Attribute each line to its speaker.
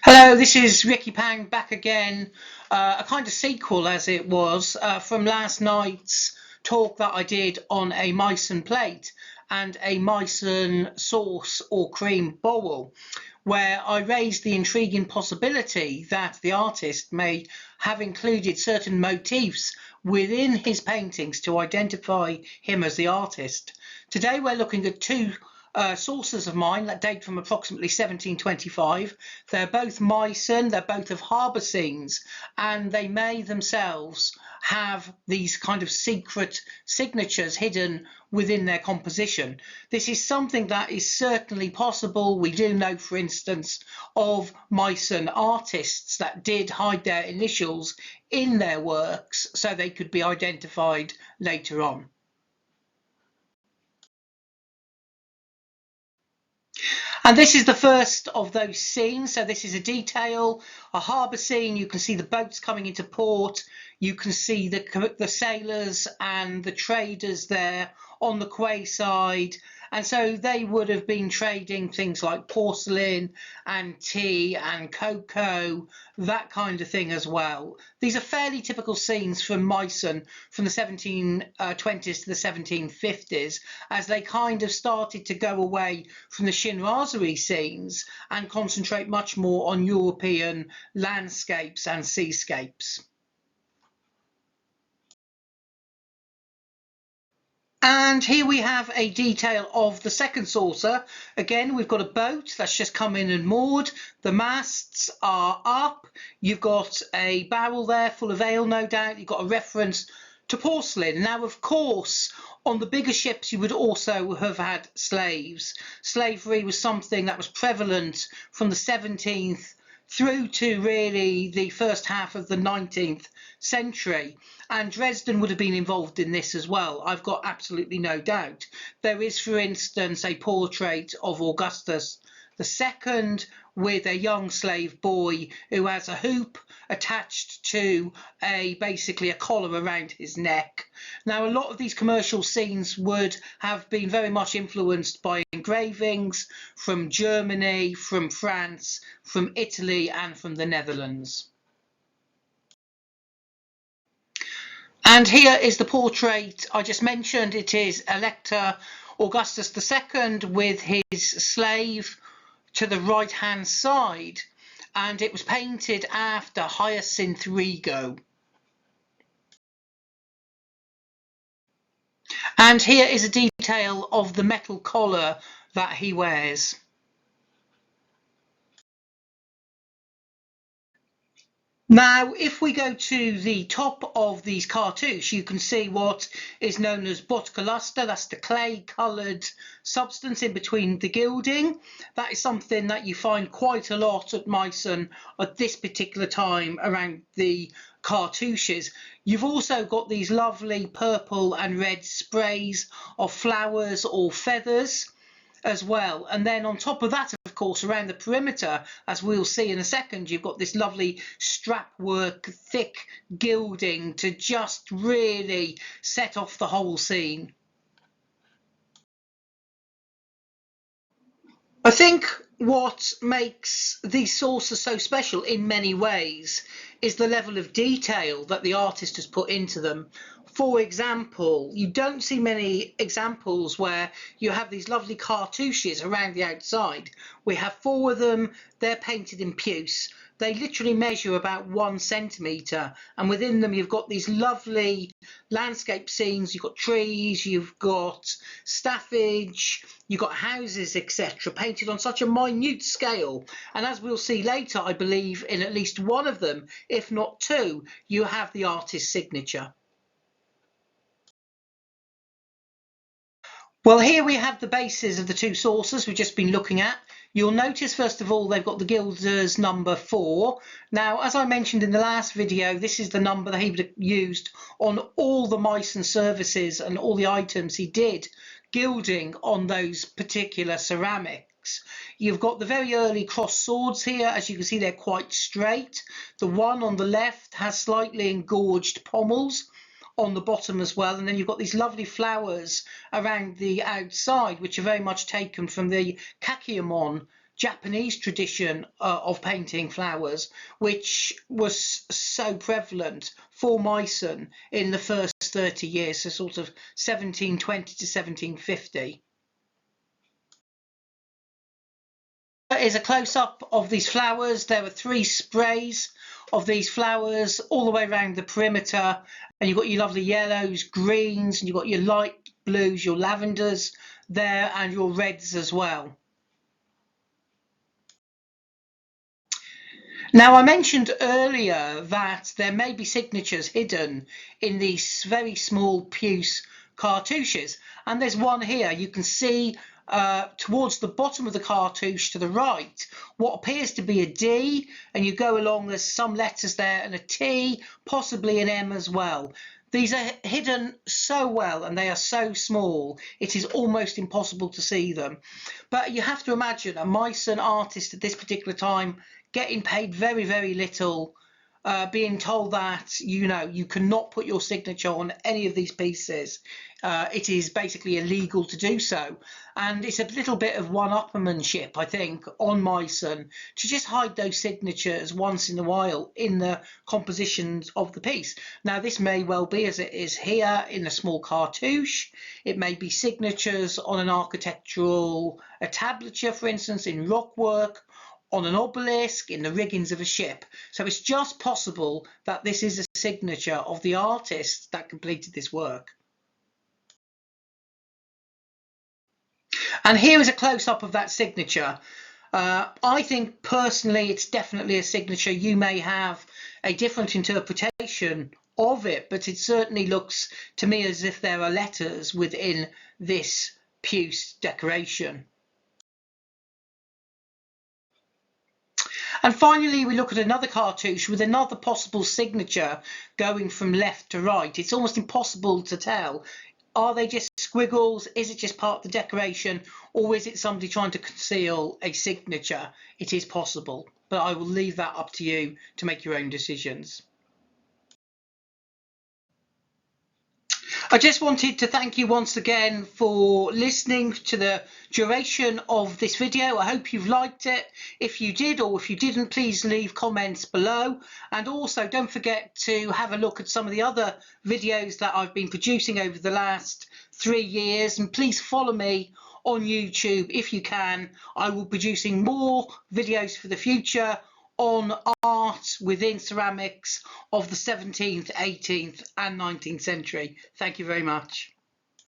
Speaker 1: Hello, this is Ricky Pang back again, a kind of sequel as it was from last night's talk that I did on a Meissen plate and a Meissen sauce or cream bowl, where I raised the intriguing possibility that the artist may have included certain motifs within his paintings to identify him as the artist. Today we're looking at two saucers of mine that date from approximately 1725. They're both Meissen, they're both of harbour scenes, and they may themselves have these kind of secret signatures hidden within their composition. This is something that is certainly possible. We do know, for instance, of Meissen artists that did hide their initials in their works so they could be identified later on. And this is the first of those scenes. So this is a detail, a harbour scene. You can see the boats coming into port. You can see the sailors and the traders there on the quayside. And so they would have been trading things like porcelain and tea and cocoa, that kind of thing as well. These are fairly typical scenes from Meissen from the 1720s to the 1750s, as they kind of started to go away from the chinoiserie scenes and concentrate much more on European landscapes and seascapes. And here we have a detail of the second saucer. Again, we've got a boat that's just come in and moored. The masts are up. You've got a barrel there full of ale, no doubt. You've got a reference to porcelain. Now, of course, on the bigger ships, you would also have had slaves. Slavery was something that was prevalent from the 17th through to really the first half of the 19th century. And Dresden would have been involved in this as well. I've got absolutely no doubt. There is, for instance, a portrait of Augustus II with a young slave boy who has a hoop attached to basically a collar around his neck. Now, a lot of these commercial scenes would have been very much influenced by engravings from Germany, from France, from Italy, and from the Netherlands. And here is the portrait I just mentioned. It is Elector Augustus II with his slave to the right hand side, and it was painted after Hyacinth Rigo. And here is a detail of the metal collar that he wears. Now, if we go to the top of these cartouches, you can see what is known as Bottgelaster. That's the clay-coloured substance in between the gilding. That is something that you find quite a lot at Meissen at this particular time around the cartouches. You've also got these lovely purple and red sprays of flowers or feathers as well. And then on top of that, of course, around the perimeter, as we'll see in a second, you've got this lovely strap work, thick gilding to just really set off the whole scene. I think what makes these saucers so special in many ways is the level of detail that the artist has put into them. For example, you don't see many examples where you have these lovely cartouches around the outside. We have four of them. They're painted in puce. They literally measure about 1 centimetre, and within them you've got these lovely landscape scenes. You've got trees, you've got staffage, you've got houses, etc., painted on such a minute scale. And as we'll see later, I believe in at least one of them, if not two, you have the artist's signature. Well, here we have the bases of the two saucers we've just been looking at. You'll notice, first of all, they've got the gilder's number 4. Now, as I mentioned in the last video, this is the number that he would have used on all the Meissen services and all the items he did gilding on those particular ceramics. You've got the very early cross swords here. As you can see, they're quite straight. The one on the left has slightly engorged pommels on the bottom as well, and then you've got these lovely flowers around the outside, which are very much taken from the Kakiamon Japanese tradition of painting flowers, which was so prevalent for Meissen in the first 30 years, so sort of 1720 to 1750. Is a close-up of these flowers. There are 3 sprays of these flowers all the way around the perimeter, and you've got your lovely yellows, greens, and you've got your light blues, your lavenders there, and your reds as well. Now, I mentioned earlier that there may be signatures hidden in these very small puce cartouches, and there's one here. You can see towards the bottom of the cartouche to the right what appears to be a D, and you go along, there's some letters there and a T, possibly an M as well. These are hidden so well and they are so small, it is almost impossible to see them. But you have to imagine a Meissen artist at this particular time getting paid very, very little, being told that, you know, you cannot put your signature on any of these pieces. It is basically illegal to do so. And it's a little bit of one-upmanship, I think, on Meissen to just hide those signatures once in a while in the compositions of the piece. Now, this may well be as it is here in a small cartouche. It may be signatures on an architectural tablature, for instance, in rockwork, on an obelisk, in the riggings of a ship. So it's just possible that this is a signature of the artist that completed this work. And here is a close-up of that signature. I think personally it's definitely a signature. You may have a different interpretation of it, but it certainly looks to me as if there are letters within this puce decoration. And finally, we look at another cartouche with another possible signature going from left to right. It's almost impossible to tell. Are they just squiggles? Is it just part of the decoration? Or is it somebody trying to conceal a signature? It is possible, but I will leave that up to you to make your own decisions. I just wanted to thank you once again for listening to the duration of this video. I hope you've liked it. If you did, or if you didn't, please leave comments below. And also don't forget to have a look at some of the other videos that I've been producing over the last 3 years. And please follow me on YouTube if you can. I will be producing more videos for the future on art within ceramics of the 17th, 18th and 19th century. Thank you very much.